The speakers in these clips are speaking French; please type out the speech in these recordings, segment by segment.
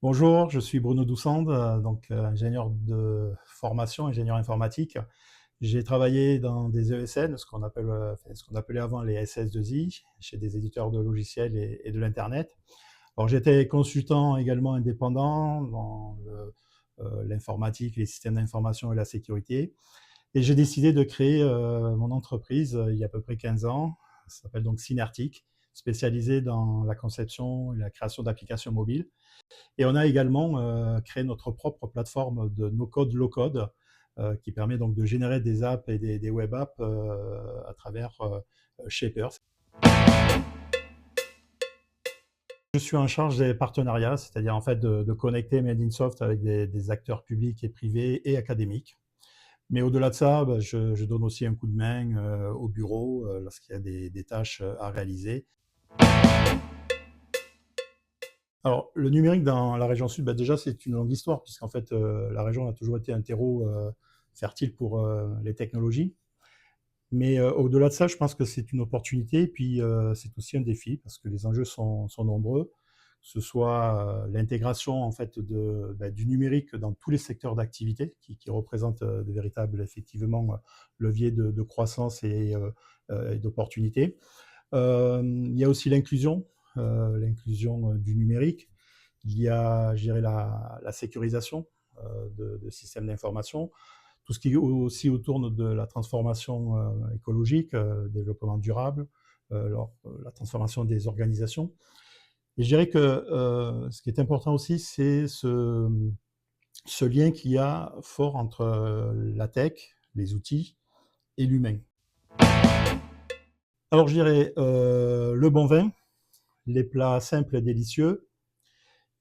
Bonjour, je suis Bruno Doussande, ingénieur de formation, ingénieur informatique. J'ai travaillé dans des ESN, ce qu'on appelait avant les SS2I, chez des éditeurs de logiciels et de l'internet. Alors j'étais consultant également indépendant dans l'informatique, les systèmes d'information et la sécurité. Et j'ai décidé de créer mon entreprise il y a à peu près 15 ans. Ça s'appelle donc Synertic, spécialisée dans la conception et la création d'applications mobiles. Et on a également créé notre propre plateforme de no-code, low-code, qui permet donc de générer des apps et des web apps à travers Shapers. Je suis en charge des partenariats, c'est-à-dire en fait de connecter Made in Soft avec des acteurs publics et privés et académiques. Mais au-delà de ça, je donne aussi un coup de main au bureau lorsqu'il y a des tâches à réaliser. Alors, le numérique dans la région sud, déjà, c'est une longue histoire, puisqu'en fait, la région a toujours été un terreau fertile pour les technologies. Mais au-delà de ça, je pense que c'est une opportunité, et puis c'est aussi un défi, parce que les enjeux sont nombreux, que ce soit l'intégration en fait du numérique dans tous les secteurs d'activité, qui représentent de véritables, effectivement, leviers de croissance et d'opportunités. Il y a aussi l'inclusion du numérique. Il y a, je dirais, la sécurisation de systèmes d'information, tout ce qui est aussi autour de la transformation écologique, développement durable, la transformation des organisations. Et je dirais que ce qui est important aussi, c'est ce lien qu'il y a fort entre la tech, les outils et l'humain. Alors je dirais le bon vin, les plats simples et délicieux,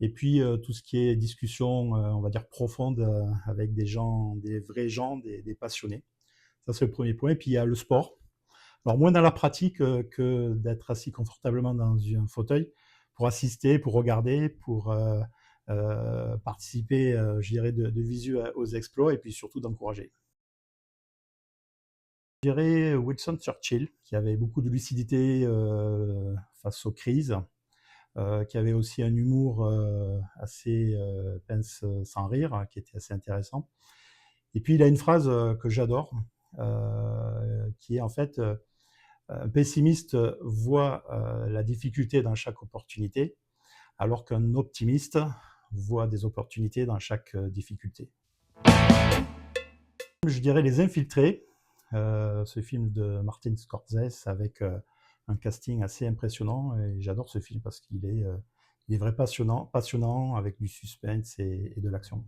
et puis tout ce qui est discussion, on va dire profonde, avec des gens, des vrais gens, des passionnés. Ça, c'est le premier point. Et puis il y a le sport. Alors moins dans la pratique que d'être assis confortablement dans un fauteuil pour assister, pour regarder, pour participer, je dirais, de visu aux exploits et puis surtout d'encourager. Je dirais Winston Churchill, qui avait beaucoup de lucidité face aux crises, qui avait aussi un humour assez pince sans rire, hein, qui était assez intéressant. Et puis il a une phrase que j'adore, qui est en fait un pessimiste voit la difficulté dans chaque opportunité, alors qu'un optimiste voit des opportunités dans chaque difficulté. Je dirais Les Infiltrés, ce film de Martin Scorsese avec un casting assez impressionnant, et j'adore ce film parce il est vrai passionnant avec du suspense et de l'action.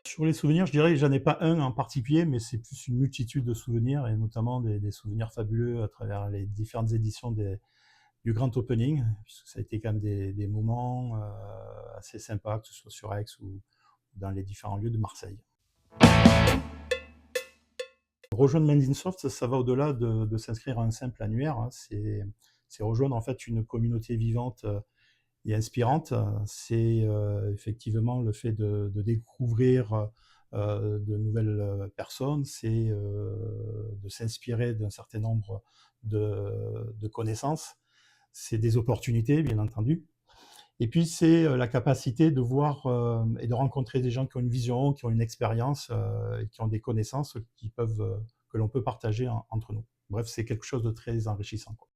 Sur les souvenirs, je dirais que j'en ai pas un en particulier, mais c'est plus une multitude de souvenirs, et notamment des souvenirs fabuleux à travers les différentes éditions du grand opening, puisque ça a été quand même des moments assez sympas, que ce soit sur Aix ou dans les différents lieux de Marseille. Rejoindre Mendinsoft, ça va au-delà de s'inscrire à un simple annuaire, hein. C'est rejoindre en fait une communauté vivante et inspirante. C'est effectivement le fait de découvrir de nouvelles personnes, c'est de s'inspirer d'un certain nombre de connaissances, c'est des opportunités, bien entendu. Et puis, c'est la capacité de voir et de rencontrer des gens qui ont une vision, qui ont une expérience et qui ont des connaissances que l'on peut partager entre nous. Bref, c'est quelque chose de très enrichissant, quoi.